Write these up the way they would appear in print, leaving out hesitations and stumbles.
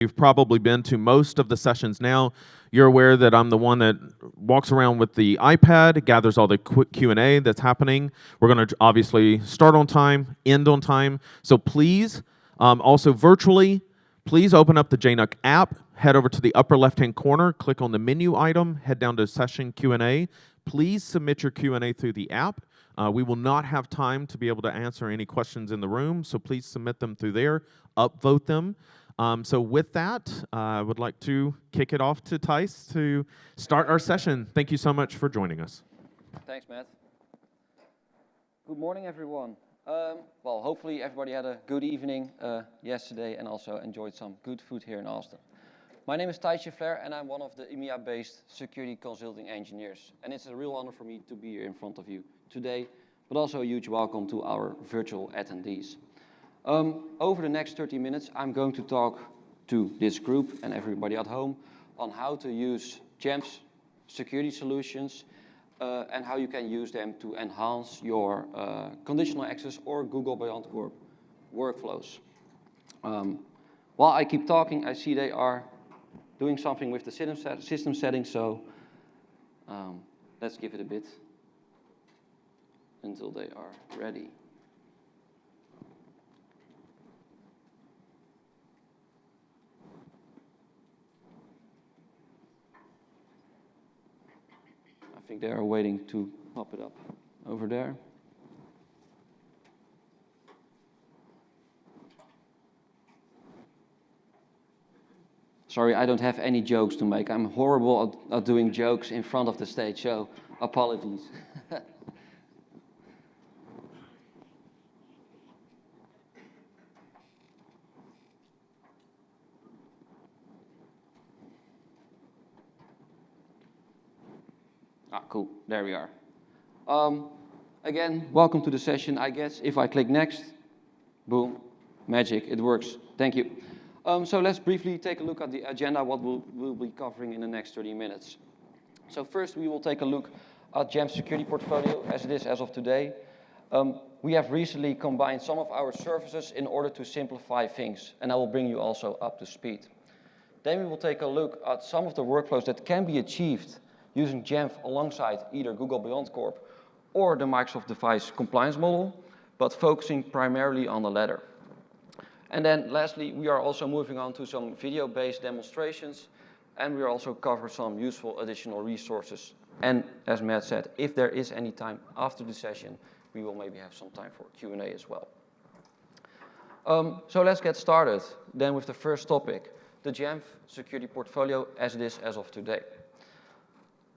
You've probably been to most of the sessions now. You're aware that I'm the one that walks around with the iPad, gathers all the quick Q&A that's happening. We're going to obviously start on time, end on time. So please, also virtually, please open up the JNUC app, head over to the upper left-hand corner, click on the menu item, head down to session Q&A. Please submit your Q&A through the app. We will not have time to be able to answer any questions in the room, so please submit them through there, upvote them. So with that, I would like to kick it off to Thijs to start our session. Thank you so much for joining us. Thanks, Matt. Good morning, everyone. Well, hopefully everybody had a good evening yesterday and also enjoyed some good food here in Austin. My name is Thijs Flair, and I'm one of the EMEA-based security consulting engineers. And it's a real honor for me to be here in front of you today, but also a huge welcome to our virtual attendees. Over the next 30 minutes, I'm going to talk to this group and everybody at home on how to use Jamf's security solutions and how you can use them to enhance your conditional access or Google Beyond Corp workflows. While I keep talking, I see they are doing something with the system settings, so let's give it a bit until they are ready. I think they are waiting to pop it up over there. Sorry, I don't have any jokes to make. I'm horrible at doing jokes in front of the stage, so apologies. Cool, there we are. Again, welcome to the session. I guess if I click next, boom, magic, it works. Thank you. So let's briefly take a look at the agenda, what we'll be covering in the next 30 minutes. So first, we will take a look at Jamf's security portfolio as it is as of today. We have recently combined some of our services in order to simplify things, and I will bring you also up to speed. Then we will take a look at some of the workflows that can be achieved using Jamf alongside either Google Beyond Corp or the Microsoft device compliance model, but focusing primarily on the latter. And then lastly, we are also moving on to some video-based demonstrations, and we also cover some useful additional resources. And as Matt said, if there is any time after the session, we will maybe have some time for Q&A as well. So let's get started then with the first topic, the Jamf security portfolio as it is as of today.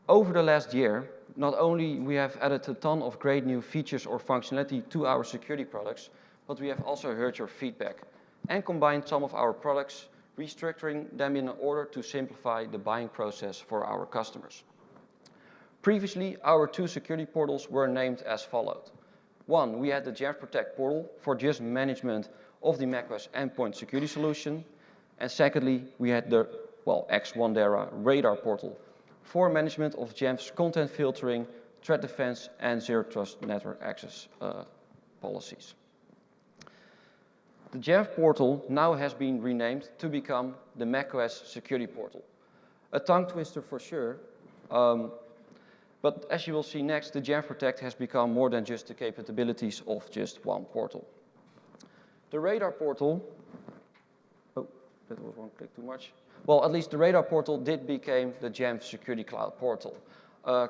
Over the last year, not only we have added a ton of great new features or functionality to our security products, but we have also heard your feedback and combined some of our products, restructuring them in order to simplify the buying process for our customers. Previously, our two security portals were named as followed. One, we had the Jamf Protect portal for just management of the macOS endpoint security solution. And secondly, we had the, ex-Wandera Radar portal for management of Jamf's content filtering, threat defense, and zero trust network access policies. The Jamf portal now has been renamed to become the macOS security portal. A tongue twister for sure, but as you will see next, the Jamf Protect has become more than just the capabilities of just one portal. The Radar portal, oh, that was one click too much. Well, at least the Radar portal did become the Jamf Security Cloud portal.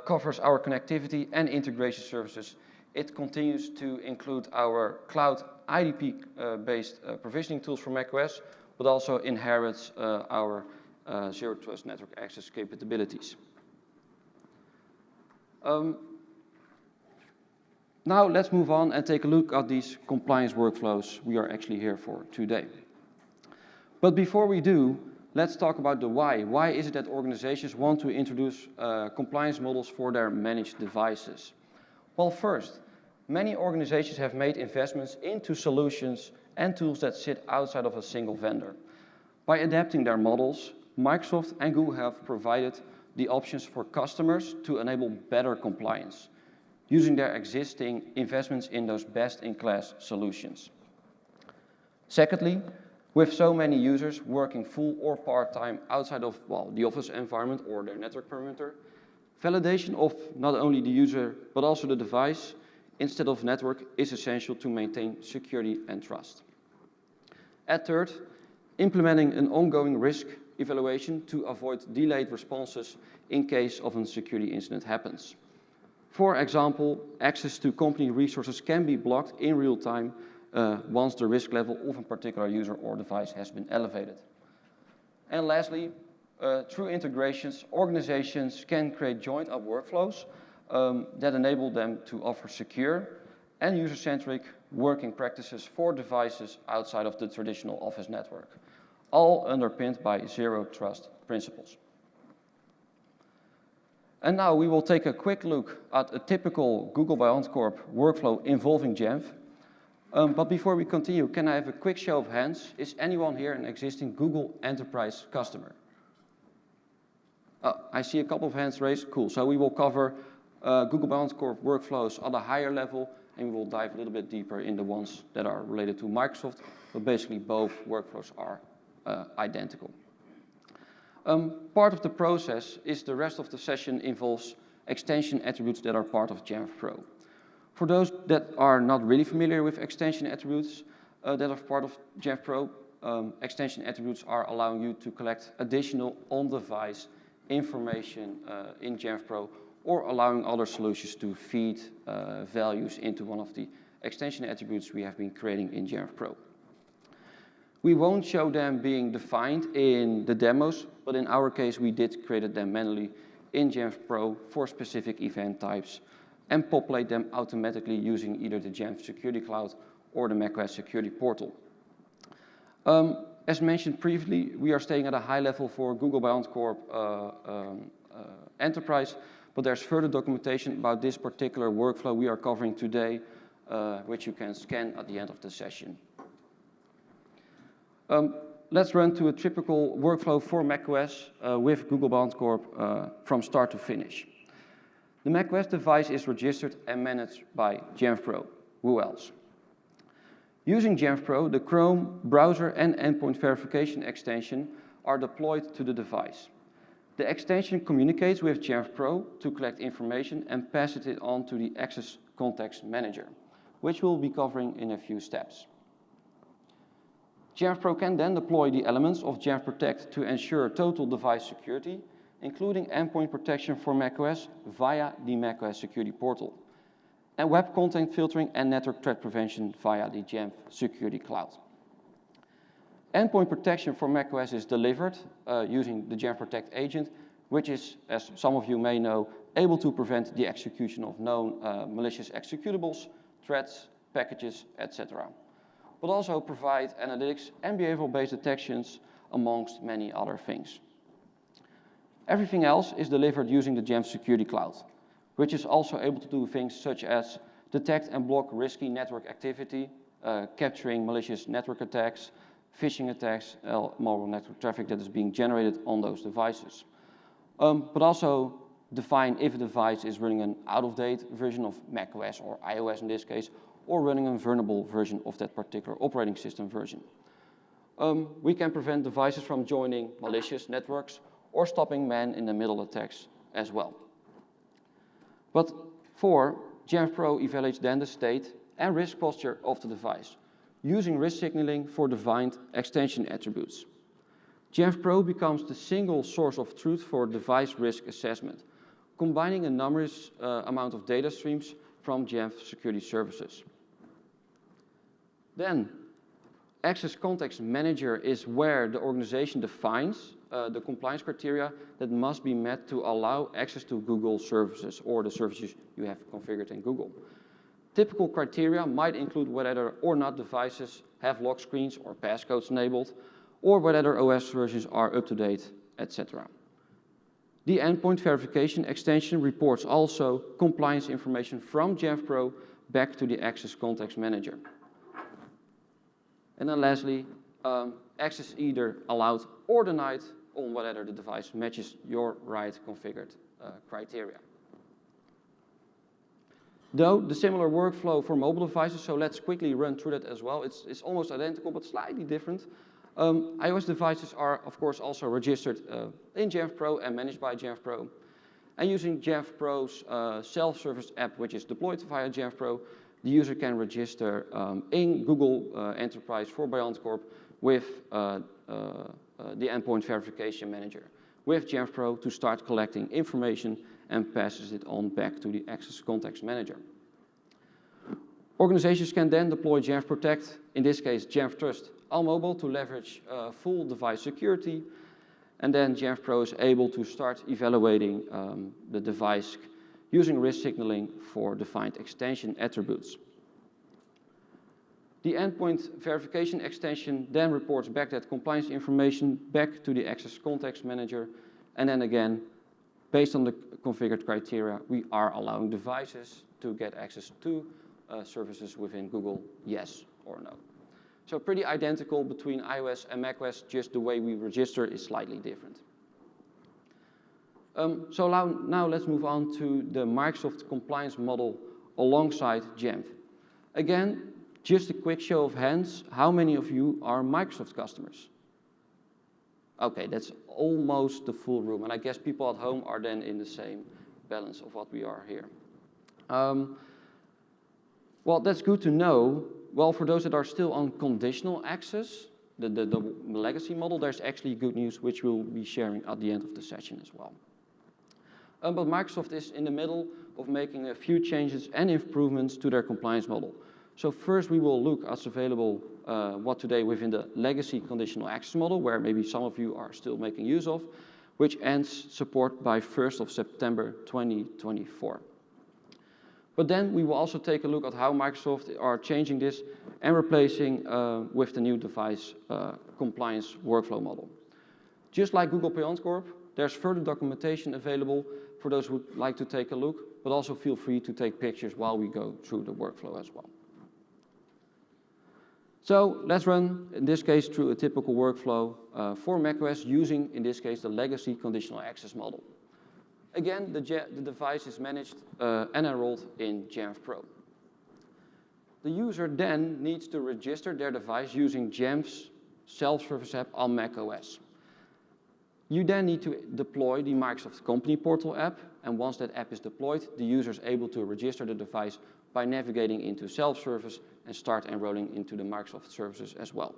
Covers our connectivity and integration services. It continues to include our cloud IDP-based provisioning tools for macOS, but also inherits our zero trust network access capabilities. Now let's move on and take a look at these compliance workflows we are actually here for today. But before we do, let's talk about the why. Why is it that organizations want to introduce compliance models for their managed devices? Well, first, many organizations have made investments into solutions and tools that sit outside of a single vendor. By adapting their models, Microsoft and Google have provided the options for customers to enable better compliance, using their existing investments in those best-in-class solutions. Secondly, With so many users working full or part-time outside of, well, the office environment or their network perimeter, validation of not only the user but also the device instead of network is essential to maintain security and trust. At third, implementing an ongoing risk evaluation to avoid delayed responses in case of a security incident happens. For example, access to company resources can be blocked in real time once the risk level of a particular user or device has been elevated. And lastly, through integrations, organizations can create joined-up workflows that enable them to offer secure and user-centric working practices for devices outside of the traditional office network, all underpinned by zero trust principles. And now we will take a quick look at a typical Google by Corp workflow involving Jamf. But before we continue, can I have a quick show of hands? Is anyone here an existing Google Enterprise customer? I see a couple of hands raised. Cool. So we will cover Google by Corp workflows at a higher level, and we will dive a little bit deeper in the ones that are related to Microsoft. But basically, both workflows are identical. Part of the process is the rest of the session involves extension attributes that are part of Jamf Pro. For those that are not really familiar with extension attributes that are part of Jamf Pro, extension attributes are allowing you to collect additional on-device information in Jamf Pro, or allowing other solutions to feed values into one of the extension attributes we have been creating in Jamf Pro. We won't show them being defined in the demos, but in our case, we did create them manually in Jamf Pro for specific event types and populate them automatically using either the Jamf Security Cloud or the macOS Security Portal. As mentioned previously, we are staying at a high level for Google by Corp Enterprise, but there's further documentation about this particular workflow we are covering today, which you can scan at the end of the session. Let's run to a typical workflow for macOS with Google by Corp from start to finish. The macOS device is registered and managed by Jamf Pro. Who else? Using Jamf Pro, the Chrome browser and endpoint verification extension are deployed to the device. The extension communicates with Jamf Pro to collect information and passes it on to the Access Context Manager, which we'll be covering in a few steps. Jamf Pro can then deploy the elements of Jamf Protect to ensure total device security, including endpoint protection for macOS via the macOS Security Portal, and web content filtering and network threat prevention via the Jamf Security Cloud. Endpoint protection for macOS is delivered using the Jamf Protect agent, which is, as some of you may know, able to prevent the execution of known malicious executables, threats, packages, etc., but also provide analytics and behavioral-based detections, amongst many other things. Everything else is delivered using the Jamf Security Cloud, which is also able to do things such as detect and block risky network activity, capturing malicious network attacks, phishing attacks, malware network traffic that is being generated on those devices. But also define if a device is running an out-of-date version of macOS or iOS in this case, or running a vulnerable version of that particular operating system version. We can prevent devices from joining malicious networks or stopping man-in-the-middle attacks as well. But 4, Jamf Pro evaluates then the state and risk posture of the device, using risk signaling for defined extension attributes. Jamf Pro becomes the single source of truth for device risk assessment, combining a numerous amount of data streams from Jamf security services. Then, Access Context Manager is where the organization defines the compliance criteria that must be met to allow access to Google services or the services you have configured in Google. Typical criteria might include whether or not devices have lock screens or passcodes enabled, or whether OS versions are up to date, etc. The endpoint verification extension reports also compliance information from Jamf Pro back to the Access Context Manager. And then lastly, access either allowed or denied on whether the device matches your right configured criteria. Though the similar workflow for mobile devices, so let's quickly run through that as well. It's almost identical, but slightly different. iOS devices are, of course, also registered in Jamf Pro and managed by Jamf Pro. And using Jamf Pro's self-service app, which is deployed via Jamf Pro, the user can register in Google Enterprise for Beyond Corp with the endpoint verification manager with Jamf Pro to start collecting information and passes it on back to the Access Context Manager. Organizations can then deploy Jamf Protect, in this case Jamf Trust, on mobile to leverage full device security, and then Jamf Pro is able to start evaluating the device using risk signaling for defined extension attributes. The endpoint verification extension then reports back that compliance information back to the Access Context Manager, and then again, based on the configured criteria, we are allowing devices to get access to services within Google, yes or no. So pretty identical between iOS and macOS, just the way we register is slightly different. So now let's move on to the Microsoft compliance model alongside Jamf. Again, just a quick show of hands, how many of you are Microsoft customers? Okay, that's almost the full room, and I guess people at home are then in the same balance of what we are here. Well, that's good to know. Well, for those that are still on conditional access, the legacy model, there's actually good news, which we'll be sharing at the end of the session as well. But Microsoft is in the middle of making a few changes and improvements to their compliance model. So first we will look at available what today within the legacy conditional access model, where maybe some of you are still making use of, which ends support by 1st of September 2024. But then we will also take a look at how Microsoft are changing this and replacing with the new device compliance workflow model. Just like Google Beyond Corp, there's further documentation available for those who would like to take a look, but also feel free to take pictures while we go through the workflow as well. So let's run, in this case, through a typical workflow for macOS using, in this case, the legacy conditional access model. Again, the device is managed and enrolled in Jamf Pro. The user then needs to register their device using Jamf's self-service app on macOS. You then need to deploy the Microsoft Company Portal app, and once that app is deployed, the user is able to register the device by navigating into self-service and start enrolling into the Microsoft services as well.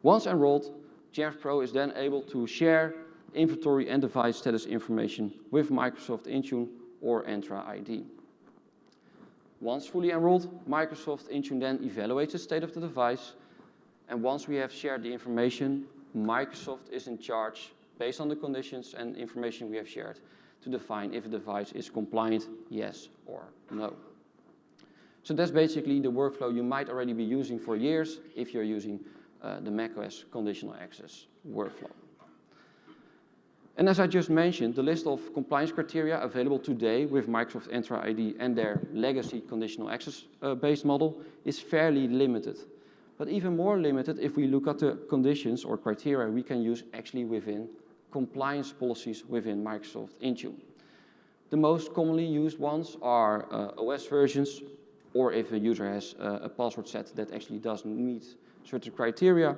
Once enrolled, Jamf Pro is then able to share inventory and device status information with Microsoft Intune or Entra ID. Once fully enrolled, Microsoft Intune then evaluates the state of the device, and once we have shared the information, Microsoft is in charge, based on the conditions and information we have shared, to define if a device is compliant, yes or no. So that's basically the workflow you might already be using for years if you're using the macOS conditional access workflow. And as I just mentioned, the list of compliance criteria available today with Microsoft Entra ID and their legacy conditional access based model is fairly limited. But even more limited if we look at the conditions or criteria we can use actually within compliance policies within Microsoft Intune. The most commonly used ones are OS versions, or if a user has a password set that actually doesn't meet certain criteria,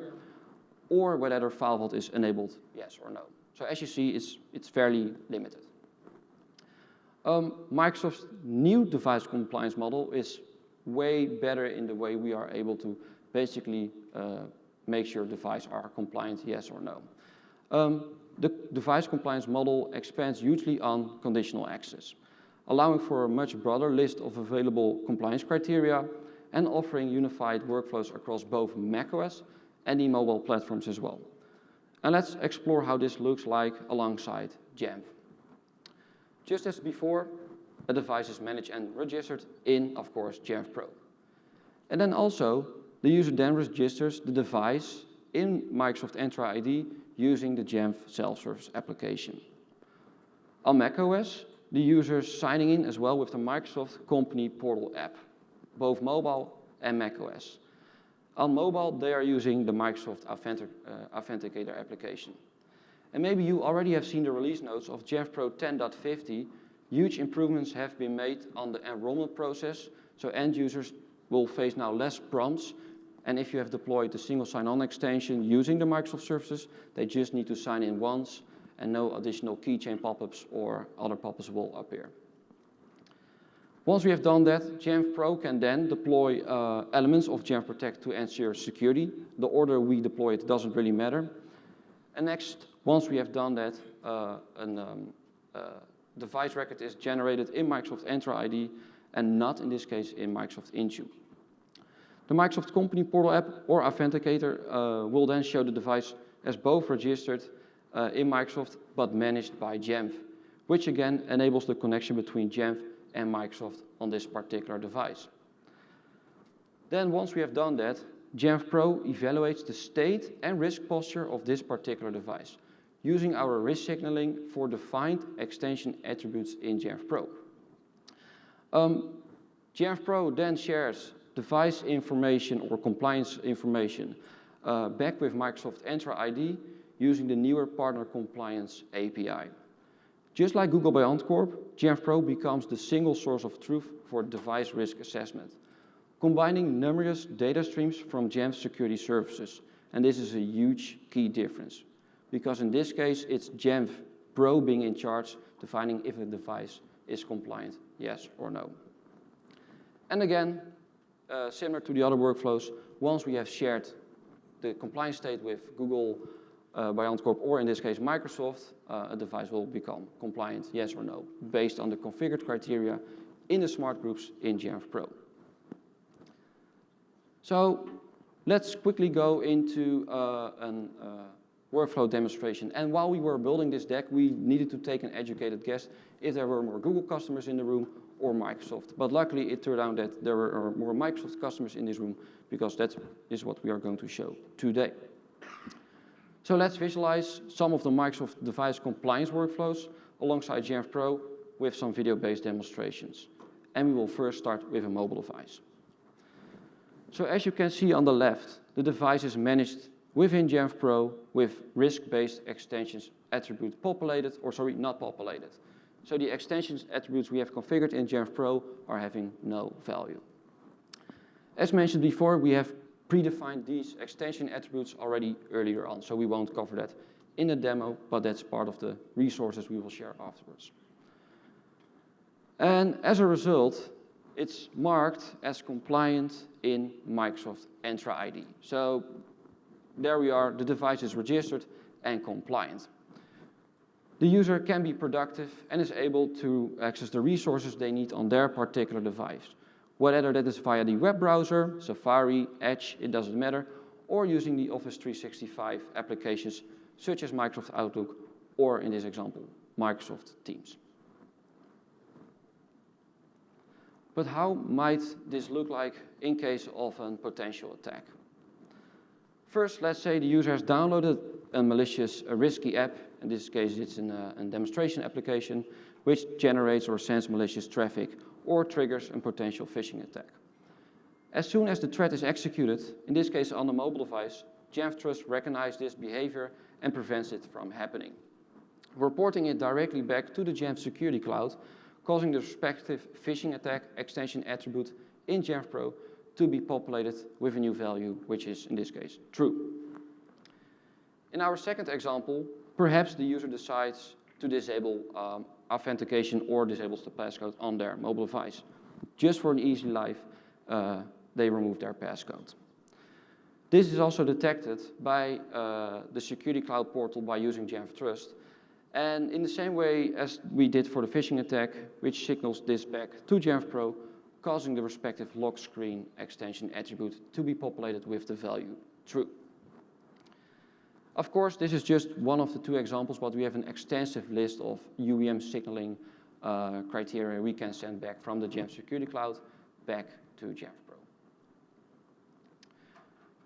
or whether file vault is enabled, yes or no. So as you see, it's fairly limited. Microsoft's new device compliance model is way better in the way we are able to basically make sure devices are compliant, yes or no. The device compliance model expands hugely on conditional access, allowing for a much broader list of available compliance criteria and offering unified workflows across both macOS and the mobile platforms as well. And let's explore how this looks like alongside Jamf. Just as before, a device is managed and registered in, of course, Jamf Pro. And then also, the user then registers the device in Microsoft Entra ID using the Jamf self-service application. On macOS, the user is signing in as well with the Microsoft Company Portal app, both mobile and macOS. On mobile, they are using the Microsoft Authenticator application. And maybe you already have seen the release notes of Jamf Pro 10.50. Huge improvements have been made on the enrollment process, so end users will face now less prompts And if you have deployed the single sign-on extension using the Microsoft services, they just need to sign in once and no additional keychain pop-ups or other pop-ups will appear. Once we have done that, Jamf Pro can then deploy elements of Jamf Protect to ensure security. The order we deploy it doesn't really matter. And next, once we have done that, device record is generated in Microsoft Entra ID and not, in this case, in Microsoft Intune. The Microsoft Company Portal app or Authenticator will then show the device as both registered in Microsoft but managed by Jamf, which again enables the connection between Jamf and Microsoft on this particular device. Then once we have done that, Jamf Pro evaluates the state and risk posture of this particular device, using our risk signaling for defined extension attributes in Jamf Pro. Jamf Pro then shares device information or compliance information back with Microsoft Entra ID using the newer Partner Compliance API. Just like Google by Corp, Jamf Pro becomes the single source of truth for device risk assessment, combining numerous data streams from Jamf security services. And this is a huge key difference, because in this case, it's Jamf Pro being in charge, defining if a device is compliant, yes or no. And again, similar to the other workflows, once we have shared the compliance state with Google by Corp, or in this case Microsoft, a device will become compliant, yes or no, based on the configured criteria in the smart groups in Jamf Pro. So let's quickly go into a workflow demonstration. And while we were building this deck, we needed to take an educated guess if there were more Google customers in the room or Microsoft. But luckily, it turned out that there were more Microsoft customers in this room, because that is what we are going to show today. So let's visualize some of the Microsoft device compliance workflows alongside Jamf Pro with some video-based demonstrations. And we will first start with a mobile device. So as you can see on the left, the device is managed within Jamf Pro with risk-based extensions attribute populated, or sorry, not populated. So the extensions attributes we have configured in Jamf Pro are having no value. As mentioned before, we have predefined these extension attributes already earlier on, so we won't cover that in the demo, but that's part of the resources we will share afterwards. And as a result, it's marked as compliant in Microsoft Entra ID. So there we are, the device is registered and compliant. The user can be productive and is able to access the resources they need on their particular device, whether that is via the web browser, Safari, Edge, it doesn't matter, or using the Office 365 applications such as Microsoft Outlook, or in this example, Microsoft Teams. But how might this look like in case of a potential attack? First, let's say the user has downloaded a malicious, risky app. In this case, it's a demonstration application, which generates or sends malicious traffic or triggers a potential phishing attack. As soon as the threat is executed, in this case on the mobile device, Jamf Trust recognizes this behavior and prevents it from happening, reporting it directly back to the Jamf Security Cloud, causing the respective phishing attack extension attribute in Jamf Pro to be populated with a new value, which is, in this case, true. In our second example, perhaps the user decides to disable authentication or disables the passcode on their mobile device. Just for an easy life, they remove their passcode. This is also detected by the Security Cloud portal by using Jamf Trust. And in the same way as we did for the phishing attack, which signals this back to Jamf Pro, causing the respective lock screen extension attribute to be populated with the value true. Of course, this is just one of the two examples, but we have an extensive list of UEM signaling criteria we can send back from the Jamf Security Cloud back to Jamf Pro.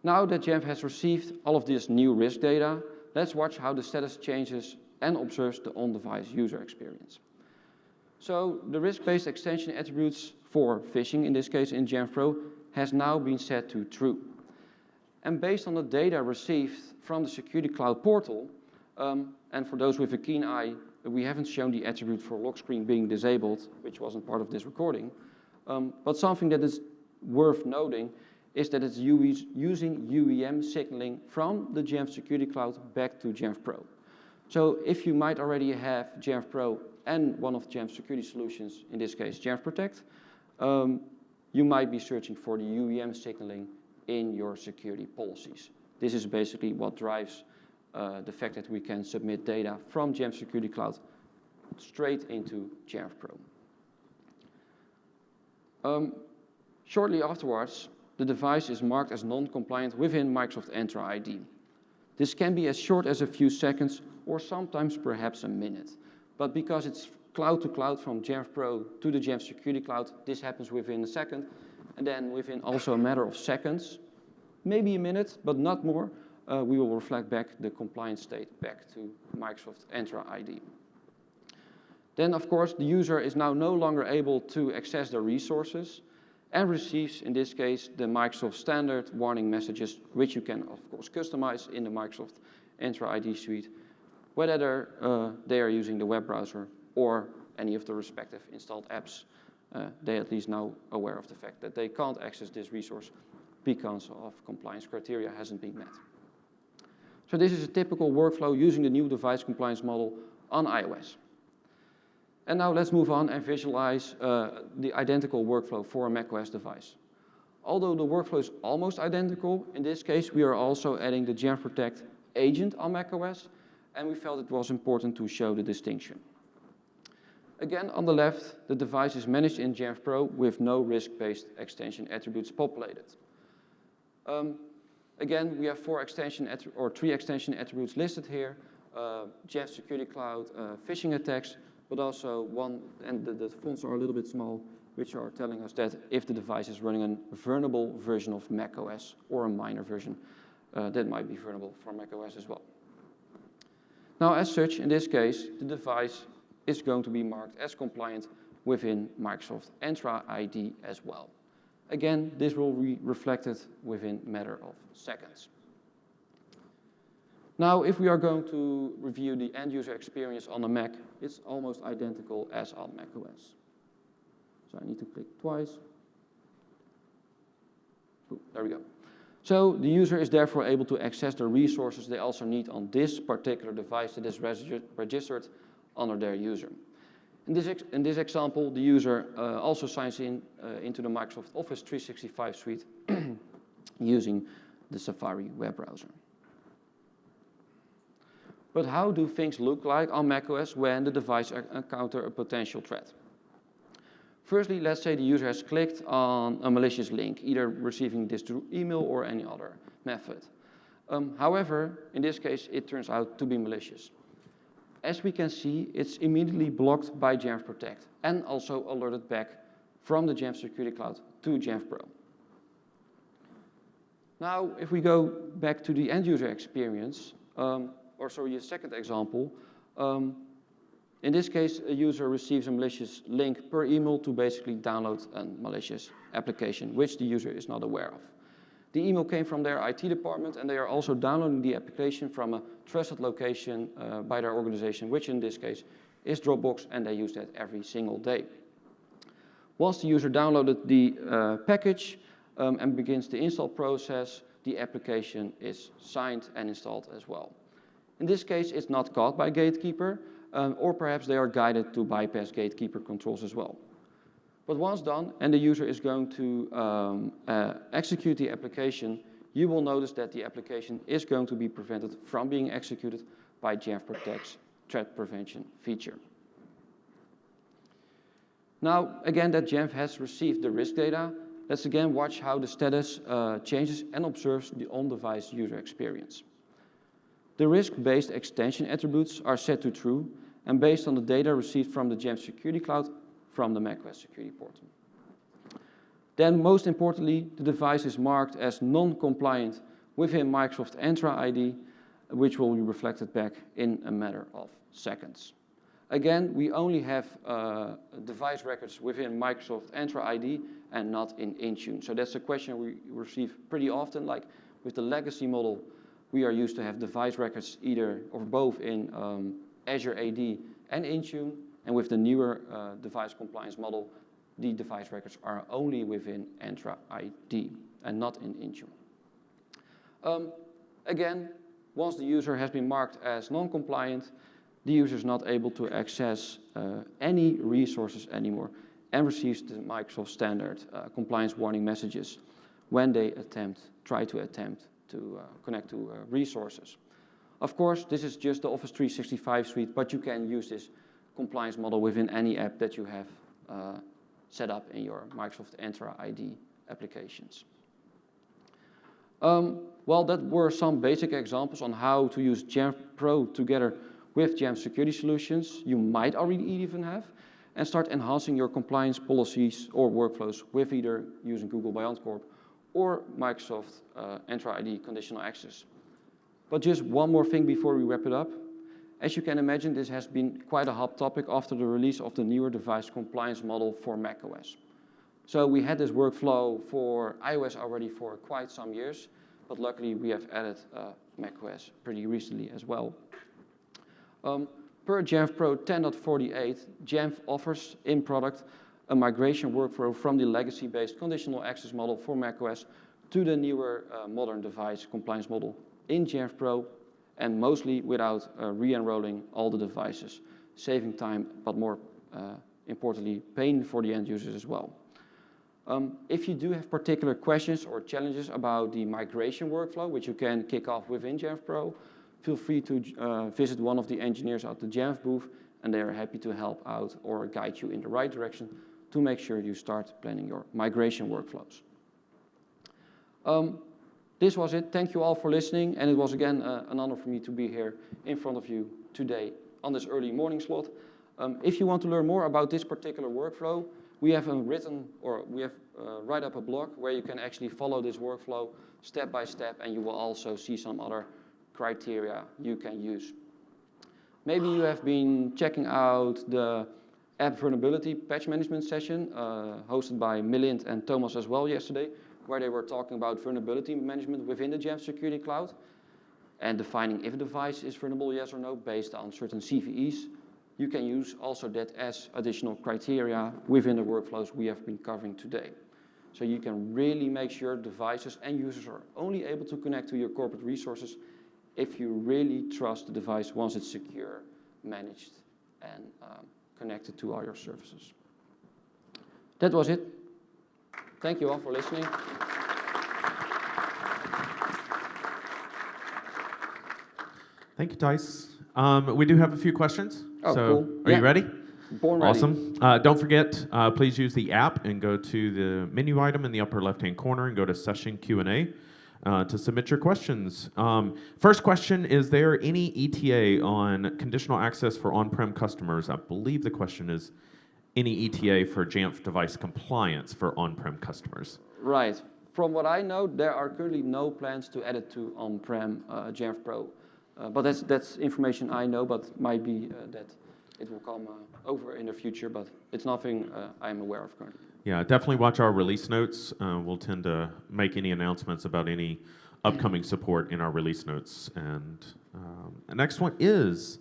Now that Jamf has received all of this new risk data, let's watch how the status changes and observes the on-device user experience. So the risk-based extension attributes for phishing, in this case in Jamf Pro, has now been set to true. And based on the data received from the Security Cloud portal, and for those with a keen eye, we haven't shown the attribute for lock screen being disabled, which wasn't part of this recording, but something that is worth noting is that it's using UEM signaling from the Jamf Security Cloud back to Jamf Pro. So if you might already have Jamf Pro and one of Jamf security solutions, in this case Jamf Protect, you might be searching for the UEM signaling in your security policies. This is basically what drives the fact that we can submit data from Jamf Security Cloud straight into Jamf Pro. Shortly afterwards, the device is marked as non-compliant within Microsoft Entra ID. This can be as short as a few seconds or sometimes perhaps a minute. But because it's cloud to cloud from Jamf Pro to the Jamf Security Cloud, this happens within a second. And then within also a matter of seconds, maybe a minute, but not more, we will reflect back the compliant state back to Microsoft Entra ID. Then, of course, the user is now no longer able to access the resources and receives, in this case, the Microsoft standard warning messages, which you can, of course, customize in the Microsoft Entra ID suite, whether they are using the web browser or any of the respective installed apps. They at least now aware of the fact that they can't access this resource because of compliance criteria hasn't been met. So this is a typical workflow using the new device compliance model on iOS. And now let's move on and visualize the identical workflow for a macOS device. Although the workflow is almost identical, in this case we are also adding the Jamf Protect agent on macOS, and we felt it was important to show the distinction. Again, on the left, the device is managed in Jamf Pro with no risk-based extension attributes populated. Again, we have three extension attributes listed here: Jamf Security Cloud, phishing attacks, but also one, and the fonts are a little bit small, which are telling us that if the device is running a vulnerable version of macOS or a minor version, that might be vulnerable for macOS as well. Now, as such, in this case, the device is going to be marked as compliant within Microsoft Entra ID as well. Again, this will be reflected within a matter of seconds. Now, if we are going to review the end-user experience on a Mac, it's almost identical as on macOS. So I need to click twice. Ooh, there we go. So the user is therefore able to access the resources they also need on this particular device that is registered under their user. In this example, the user also signs in into the Microsoft Office 365 suite using the Safari web browser. But how do things look like on macOS when the device encounters a potential threat? Firstly, let's say the user has clicked on a malicious link, either receiving this through email or any other method. However, in this case, it turns out to be malicious. As we can see, it's immediately blocked by Jamf Protect and also alerted back from the Jamf Security Cloud to Jamf Pro. Now, if we go back to the end-user experience, a second example, in this case, a user receives a malicious link per email to basically download a malicious application, which the user is not aware of. The email came from their IT department, and they are also downloading the application from a trusted location by their organization, which in this case is Dropbox, and they use that every single day. Once the user downloaded the package and begins the install process, the application is signed and installed as well. In this case, it's not caught by Gatekeeper, or perhaps they are guided to bypass Gatekeeper controls as well. But once done, and the user is going to execute the application, you will notice that the application is going to be prevented from being executed by Jamf Protect's threat prevention feature. Now, again, that Jamf has received the risk data, let's again watch how the status changes and observes the on-device user experience. The risk-based extension attributes are set to true and based on the data received from the Jamf Security Cloud from the macOS Security Portal. Then, most importantly, the device is marked as non-compliant within Microsoft Entra ID, which will be reflected back in a matter of seconds. Again, we only have device records within Microsoft Entra ID and not in Intune. So that's a question we receive pretty often, like with the legacy model, we are used to have device records either or both in Azure AD and Intune, and with the newer device compliance model, the device records are only within Entra ID and not in Intune. Again, once the user has been marked as non-compliant, the user is not able to access any resources anymore and receives the Microsoft standard compliance warning messages when they try to connect to resources. Of course, this is just the Office 365 suite, but you can use this compliance model within any app that you have set up in your Microsoft Entra ID applications. Well, that were some basic examples on how to use Jamf Pro together with Jamf Security Solutions you might already even have, and start enhancing your compliance policies or workflows with either using Google Beyond Corp or Microsoft Entra ID conditional access. But just one more thing before we wrap it up. As you can imagine, this has been quite a hot topic after the release of the newer device compliance model for macOS. So we had this workflow for iOS already for quite some years, but luckily we have added macOS pretty recently as well. Per Jamf Pro 10.48, Jamf offers in product a migration workflow from the legacy-based conditional access model for macOS to the newer modern device compliance model in Jamf Pro, and mostly without re-enrolling all the devices, saving time, but more importantly, pain for the end users as well. If you do have particular questions or challenges about the migration workflow, which you can kick off within Jamf Pro, feel free to visit one of the engineers at the Jamf booth, and they are happy to help out or guide you in the right direction to make sure you start planning your migration workflows. This was it. Thank you all for listening, and it was again an honor for me to be here in front of you today on this early morning slot. If you want to learn more about this particular workflow, we have write up a blog where you can actually follow this workflow step by step, and you will also see some other criteria you can use. Maybe you have been checking out the app vulnerability patch management session hosted by Milind and Thomas as well yesterday, where they were talking about vulnerability management within the Jamf Security Cloud and defining if a device is vulnerable, yes or no, based on certain CVEs. You can use also that as additional criteria within the workflows we have been covering today. So you can really make sure devices and users are only able to connect to your corporate resources if you really trust the device once it's secure, managed, and connected to all your services. That was it. Thank you all for listening. Thank you, Thijs. We do have a few questions. Oh, so cool. Are you ready? Born ready. Awesome. Don't forget, please use the app and go to the menu item in the upper left-hand corner and go to Session Q&A to submit your questions. First question, is there any ETA on conditional access for on-prem customers? I believe the question is any ETA for Jamf device compliance for on-prem customers. Right. From what I know, there are currently no plans to add it to on-prem Jamf Pro. But that's information I know, but might be that it will come over in the future, but it's nothing I'm aware of currently. Yeah, definitely watch our release notes. We'll tend to make any announcements about any upcoming support in our release notes. And the next one is,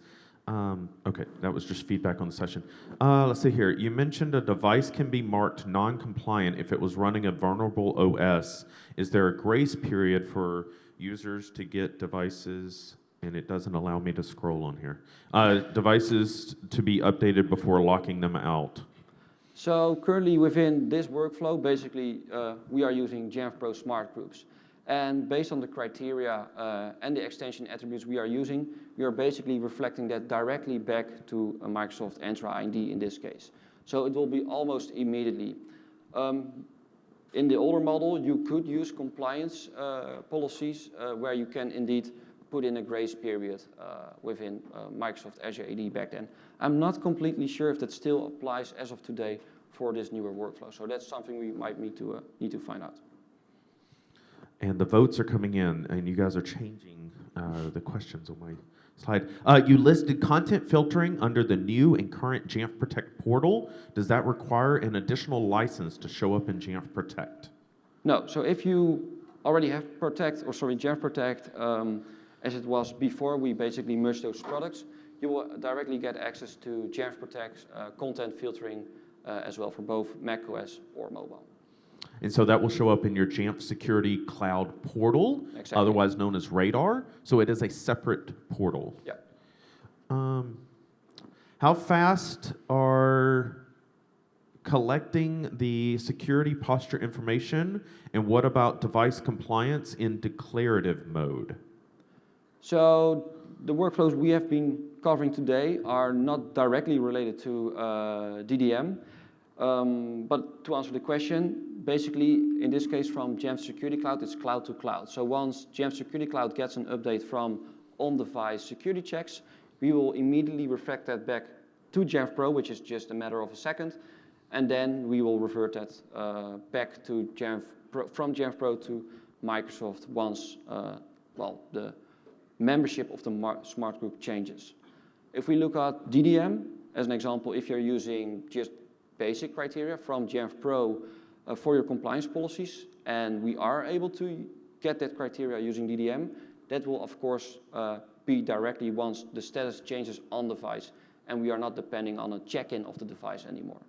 okay, that was just feedback on the session. Let's see here. You mentioned a device can be marked non-compliant if it was running a vulnerable OS. Is there a grace period for users to get devices? And it doesn't allow me to scroll on here. Devices to be updated before locking them out. So currently within this workflow, basically we are using Jamf Pro Smart Groups. And based on the criteria and the extension attributes we are using, we are basically reflecting that directly back to a Microsoft Entra ID in this case. So it will be almost immediately. In the older model, you could use compliance policies where you can indeed put in a grace period within Microsoft Azure AD back then. I'm not completely sure if that still applies as of today for this newer workflow. So that's something we might need to find out. And the votes are coming in, and you guys are changing the questions on my slide. You listed content filtering under the new and current Jamf Protect portal. Does that require an additional license to show up in Jamf Protect? No. So if you already have Jamf Protect, as it was before we basically merged those products, you will directly get access to Jamf Protect content filtering as well for both macOS or mobile. And so that will show up in your Jamf Security Cloud portal, Exactly. otherwise known as Radar. So it is a separate portal. Yeah. How fast are collecting the security posture information, and what about device compliance in declarative mode? So the workflows we have been covering today are not directly related to DDM, but to answer the question, basically in this case from Jamf Security Cloud, it's cloud to cloud. So once Jamf Security Cloud gets an update from on-device security checks, we will immediately reflect that back to Jamf Pro, which is just a matter of a second, and then we will revert that back to from Jamf Pro to Microsoft once the membership of the smart group changes. If we look at DDM, as an example, if you're using just basic criteria from Jamf Pro for your compliance policies, and we are able to get that criteria using DDM, that will of course be directly once the status changes on device, and we are not depending on a check-in of the device anymore.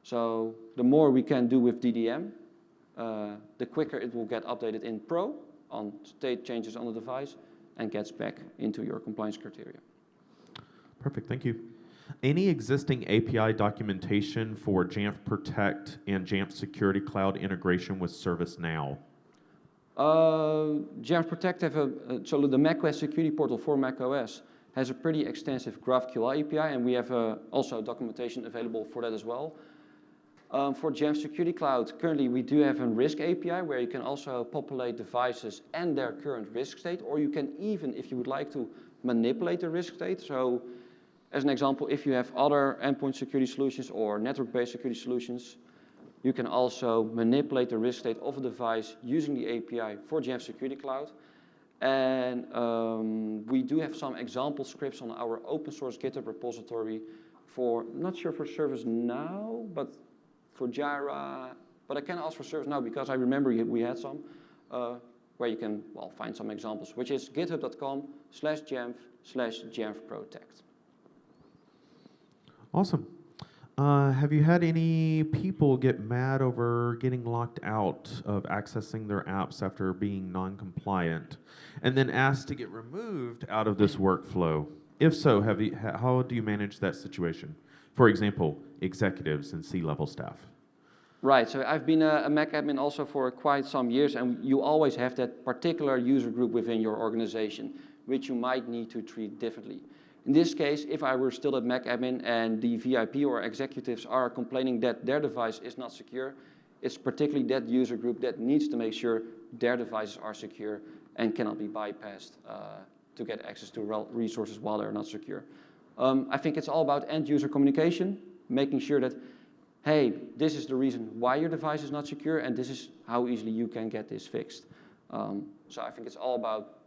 So the more we can do with DDM, the quicker it will get updated in Pro on state changes on the device and gets back into your compliance criteria. Perfect, thank you. Any existing API documentation for Jamf Protect and Jamf Security Cloud integration with ServiceNow? Jamf Protect so the macOS security portal for macOS has a pretty extensive GraphQL API, and we have also documentation available for that as well. For Jamf Security Cloud, currently we do have a risk API where you can also populate devices and their current risk state, or you can even, if you would like to, manipulate the risk state. So, as an example, if you have other endpoint security solutions or network-based security solutions, you can also manipulate the risk state of a device using the API for Jamf Security Cloud. And we do have some example scripts on our open source GitHub repository for, I'm not sure for ServiceNow, but for Jira, but I can ask for ServiceNow because I remember we had some, where you can find some examples, which is github.com/jamf/Jamf Protect. Awesome. Have you had any people get mad over getting locked out of accessing their apps after being non-compliant and then asked to get removed out of this workflow? If so, how do you manage that situation? For example, executives and C-level staff. Right, so I've been a Mac admin also for quite some years, and you always have that particular user group within your organization, which you might need to treat differently. In this case, if I were still a Mac admin and the VIP or executives are complaining that their device is not secure, it's particularly that user group that needs to make sure their devices are secure and cannot be bypassed to get access to resources while they're not secure. I think it's all about end-user communication, making sure that, hey, this is the reason why your device is not secure, and this is how easily you can get this fixed. So I think it's all about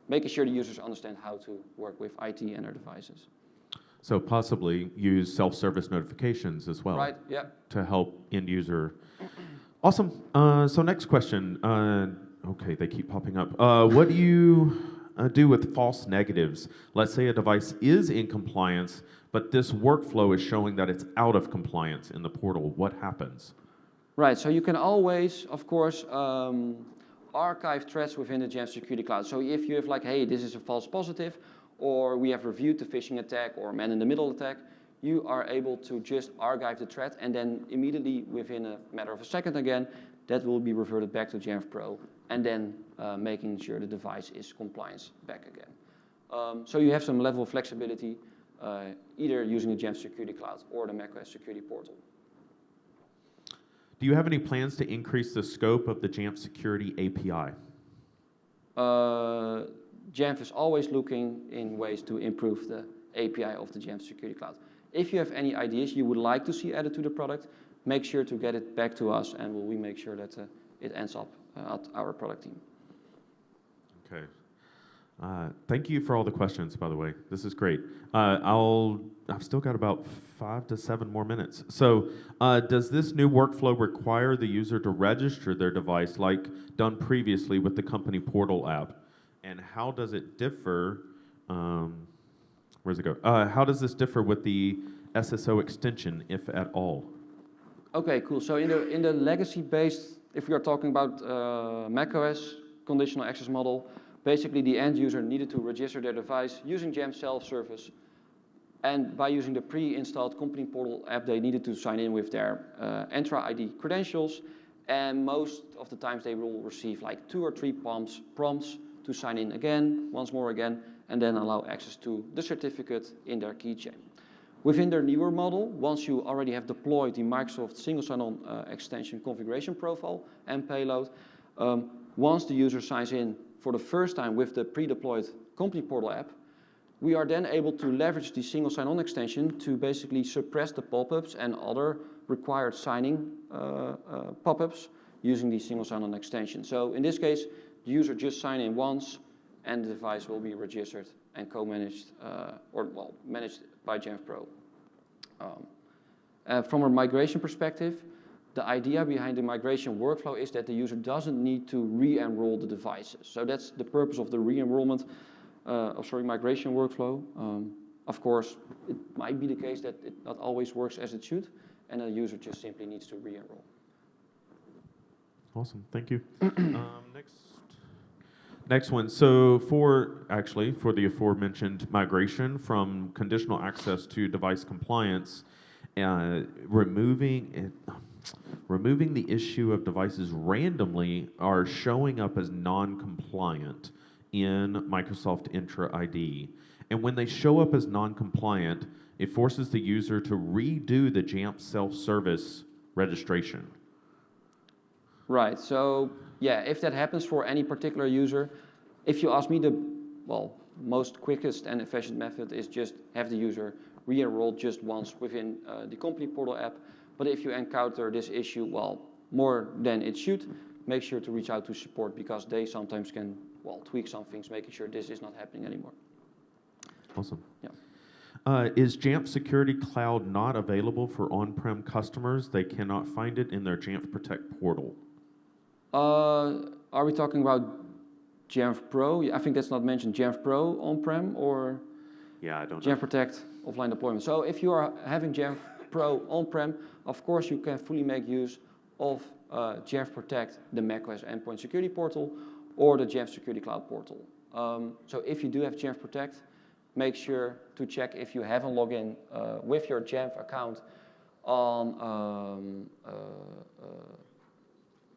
making sure the users understand how to work with IT and their devices. So possibly use self-service notifications as well. Right, yeah. To help end user. Awesome. So next question. Okay, they keep popping up. What do you do with false negatives? Let's say a device is in compliance, but this workflow is showing that it's out of compliance in the portal. What happens? Right, so you can always, of course, archive threads within the Jamf Security Cloud. So if you have hey, this is a false positive, or we have reviewed the phishing attack or man-in-the-middle attack, you are able to just archive the thread, and then immediately within a matter of a second again, that will be reverted back to Jamf Pro, and then making sure the device is compliant back again. So you have some level of flexibility, either using the Jamf Security Cloud or the macOS Security Portal. Do you have any plans to increase the scope of the Jamf Security API? Jamf is always looking in ways to improve the API of the Jamf Security Cloud. If you have any ideas you would like to see added to the product, make sure to get it back to us, and we make sure that it ends up at our product team. Okay. Thank you for all the questions, by the way. This is great. I've still got about 5 to 7 more minutes. So does this new workflow require the user to register their device like done previously with the company portal app? And how does it differ Where's it go? How does this differ with the SSO extension, if at all? Okay, cool. So in the legacy-based, if we are talking about macOS conditional access model, basically the end user needed to register their device using Jamf self-service. And by using the pre-installed company portal app, they needed to sign in with their Entra ID credentials. And most of the times they will receive like 2 or 3 prompts to sign in again, once more again, and then allow access to the certificate in their keychain. Within their newer model, once you already have deployed the Microsoft single sign-on extension configuration profile and payload, once the user signs in for the first time with the pre-deployed company portal app, we are then able to leverage the single sign-on extension to basically suppress the pop-ups and other required signing pop-ups using the single sign-on extension. So in this case, the user just signs in once and the device will be registered and co-managed, managed by Jamf Pro. From a migration perspective, the idea behind the migration workflow is that the user doesn't need to re-enroll the devices. So that's the purpose of the re-enrollment, migration workflow. Of course, it might be the case that it not always works as it should, and the user just simply needs to re-enroll. Awesome, thank you. Next one. So for the aforementioned migration from conditional access to device compliance, removing the issue of devices randomly are showing up as non-compliant in Microsoft Entra ID. And when they show up as non-compliant, it forces the user to redo the Jamf self-service registration. Right, so yeah, if that happens for any particular user, if you ask me, the most quickest and efficient method is just have the user re-enroll just once within the company portal app. But if you encounter this issue, more than it should, make sure to reach out to support because they sometimes can tweak some things, making sure this is not happening anymore. Awesome. Yeah. Is Jamf Security Cloud not available for on-prem customers? They cannot find it in their Jamf Protect portal. Are we talking about Jamf Pro? I think that's not mentioned. Jamf Pro on-prem or I don't know. Jamf Protect offline deployment. So if you are having Jamf Pro on-prem, of course you can fully make use of Jamf Protect, the macOS endpoint security portal, or the Jamf Security Cloud portal. So if you do have Jamf Protect, make sure to check if you have a login with your Jamf account on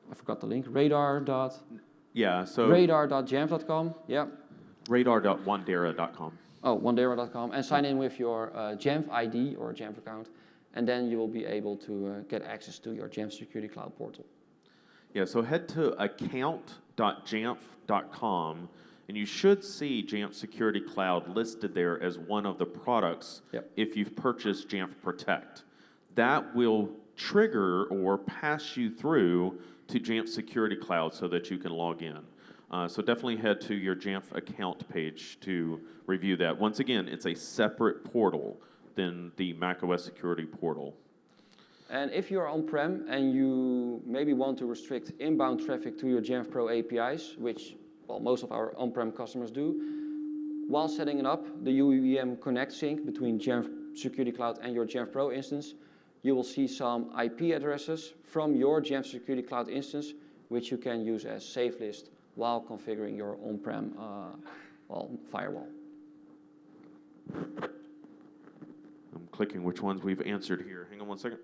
I forgot the link, radar.jamf.com, yeah. Radar.wandera.com. Oh, wandera.com, and sign in with your Jamf ID or Jamf account, and then you will be able to get access to your Jamf Security Cloud portal. Yeah, so head to account.jamf.com, and you should see Jamf Security Cloud listed there as one of the products if you've purchased Jamf Protect. That will trigger or pass you through to Jamf Security Cloud so that you can log in. So definitely head to your Jamf account page to review that. Once again, it's a separate portal than the macOS security portal. And if you're on-prem and you maybe want to restrict inbound traffic to your Jamf Pro APIs, which most of our on-prem customers do, while setting it up, the UEM Connect sync between Jamf Security Cloud and your Jamf Pro instance, you will see some IP addresses from your Jamf Security Cloud instance, which you can use as safe list while configuring your on-prem firewall. I'm clicking which ones we've answered here. Hang on one second.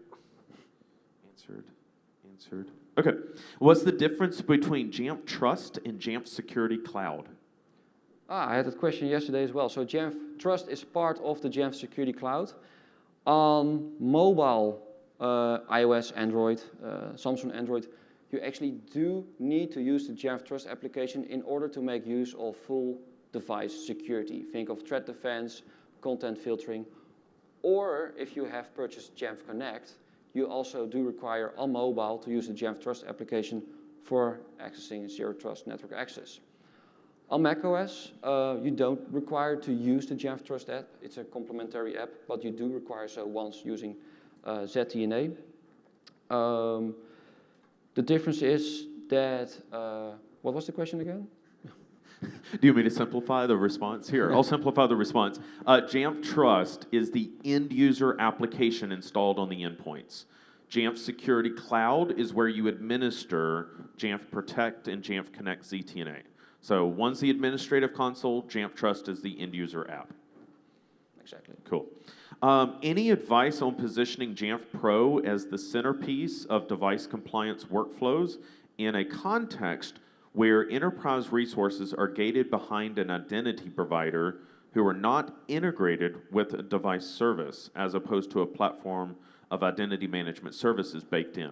Answered. Okay. What's the difference between Jamf Trust and Jamf Security Cloud? I had that question yesterday as well. So Jamf Trust is part of the Jamf Security Cloud. On mobile, iOS, Android, Samsung Android, you actually do need to use the Jamf Trust application in order to make use of full device security. Think of threat defense, content filtering, or if you have purchased Jamf Connect, you also do require on mobile to use the Jamf Trust application for accessing Zero Trust network access. On macOS, you don't require to use the Jamf Trust app. It's a complementary app, but you do require so once using ZTNA. The difference is that, what was the question again? Do you want me to simplify the response? Here, I'll simplify the response. Jamf Trust is the end user application installed on the endpoints. Jamf Security Cloud is where you administer Jamf Protect and Jamf Connect ZTNA. So one's the administrative console, Jamf Trust is the end user app. Exactly. Cool. Any advice on positioning Jamf Pro as the centerpiece of device compliance workflows in a context where enterprise resources are gated behind an identity provider who are not integrated with a device service, as opposed to a platform of identity management services baked in?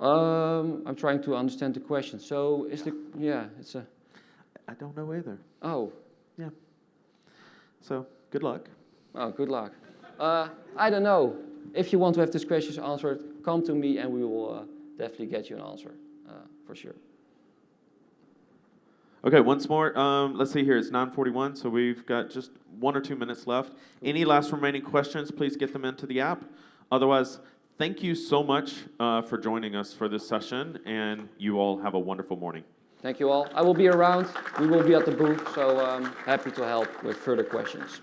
I'm trying to understand the question. So is it's a... I don't know either. Oh. Yeah. So, good luck. Oh, good luck. I don't know. If you want to have these questions answered, come to me and we will definitely get you an answer, for sure. Okay, once more. Let's see here. It's 9:41, so we've got just 1 or 2 minutes left. Any last remaining questions, please get them into the app. Otherwise, thank you so much for joining us for this session, and you all have a wonderful morning. Thank you all. I will be around. We will be at the booth, so happy to help with further questions.